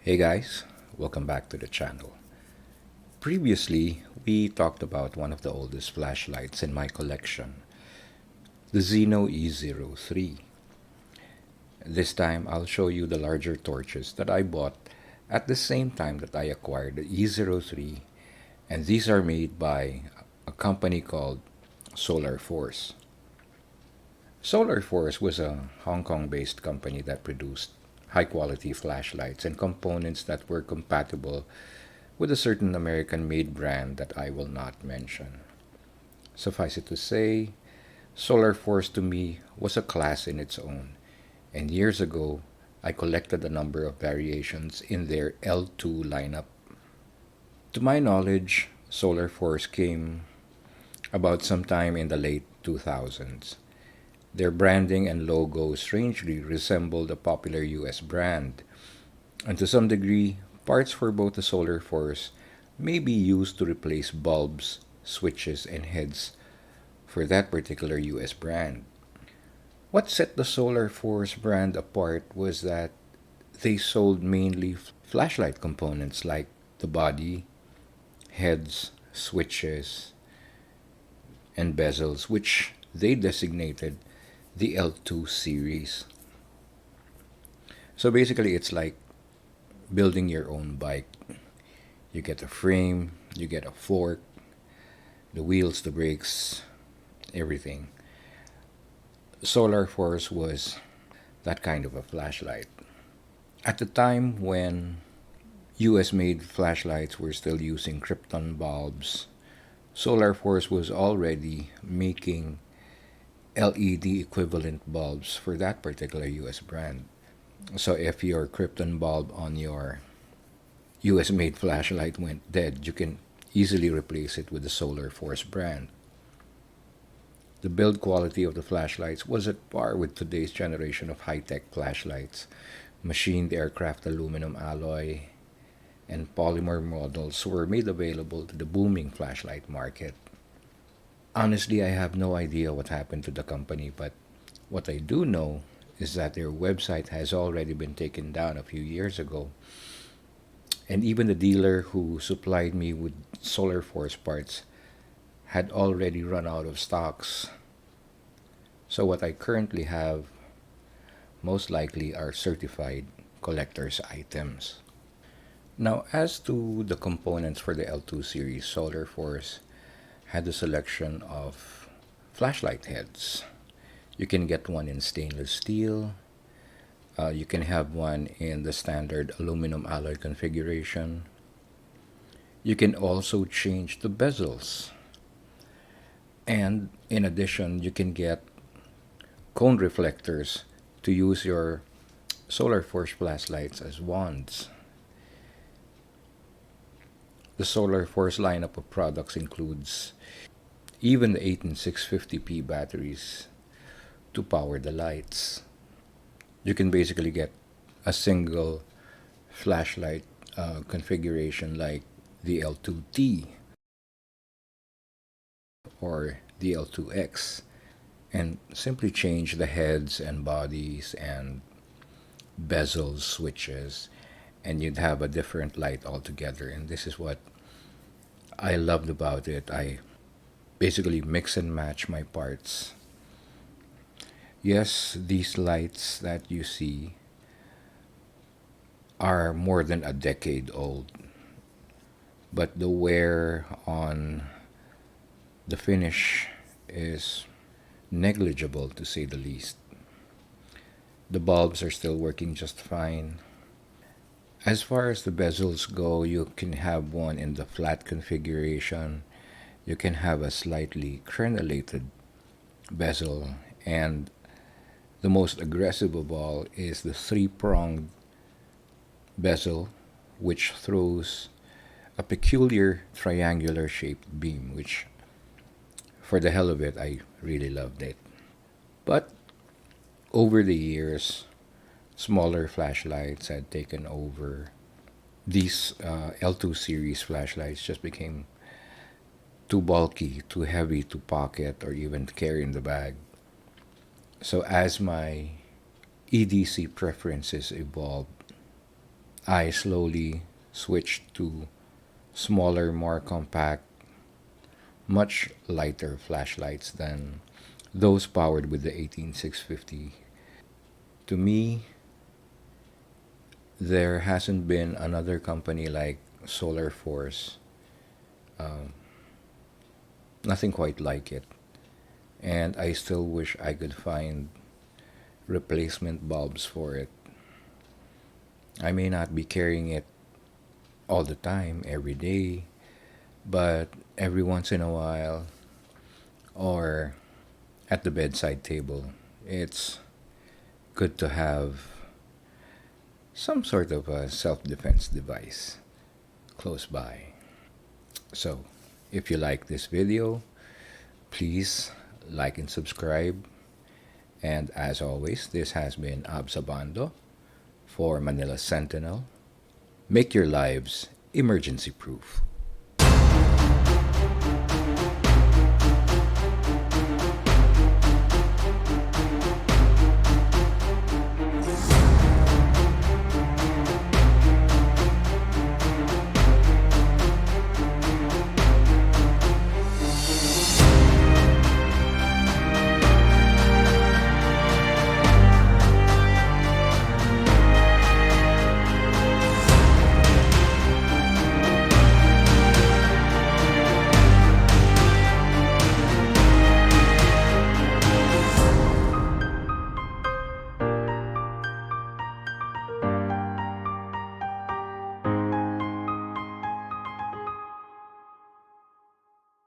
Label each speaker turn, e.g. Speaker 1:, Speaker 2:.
Speaker 1: Hey guys, welcome back to the channel. Previously, we talked about one of the oldest flashlights in my collection, the Xeno E03. This time, I'll show you the larger torches that I bought at the same time that I acquired the E03, and these are made by a company called Solar Force. Solar Force was a Hong Kong based company that produced high quality flashlights and components that were compatible with a certain American made brand that I will not mention. Suffice it to say, Solar Force to me was a class in its own, and years ago I collected a number of variations in their L2 lineup. To my knowledge, Solar Force came about sometime in the late 2000s. Their branding and logo strangely resembled a popular US brand, and to some degree, parts for both the Solar Force may be used to replace bulbs, switches, and heads for that particular US brand. What set the Solar Force brand apart was that they sold mainly flashlight components like the body, heads, switches, and bezels, which they designated the L2 series. So basically, it's like building your own bike. You get a frame, you get a fork, the wheels, the brakes, everything. Solar Force was that kind of a flashlight. At the time when US made flashlights were still using krypton bulbs, Solar Force was already making LED equivalent bulbs for that particular US brand. So if your krypton bulb on your US made flashlight went dead, you can easily replace it with the Solar Force brand. The build quality of the flashlights was at par with today's generation of high tech flashlights. Machined aircraft aluminum alloy and polymer models were made available to the booming flashlight market. Honestly, I have no idea what happened to the company, but what I do know is that their website has already been taken down a few years ago. And even the dealer who supplied me with Solar Force parts had already run out of stocks. So, what I currently have most likely are certified collector's items. Now, as to the components for the L2 series, Solar Force had a selection of flashlight heads. You can get one in stainless steel. You can have one in the standard aluminum alloy configuration. You can also change the bezels. And in addition, you can get cone reflectors to use your Solar Force flashlights as wands. The Solar Force lineup of products includes even the 18650p batteries to power the lights. You can basically get a single flashlight configuration like the L2T or the L2X and simply change the heads and bodies and bezels, switches, and you'd have a different light altogether. And this is what I loved about it. I basically mix and match my parts. Yes, these lights that you see are more than a decade old, but the wear on the finish is negligible to say the least. The bulbs are still working just fine. As far as the bezels go, you can have one in the flat configuration. You can have a slightly crenulated bezel, and the most aggressive of all is the three-pronged bezel, which throws a peculiar triangular shaped beam, which, for the hell of it, I really loved it. But over the years, smaller flashlights had taken over. These L2 series flashlights just became too bulky, too heavy to pocket or even to carry in the bag. So, as my EDC preferences evolved, I slowly switched to smaller, more compact, much lighter flashlights than those powered with the 18650. To me, there hasn't been another company like Solar Force, nothing quite like it. And I still wish I could find replacement bulbs for it. I may not be carrying it all the time, every day, but every once in a while, or at the bedside table, it's good to have some sort of a self defense device close by. So, if you like this video, please like and subscribe. And as always, this has been Absabando for Manila Sentinel. Make your lives emergency proof.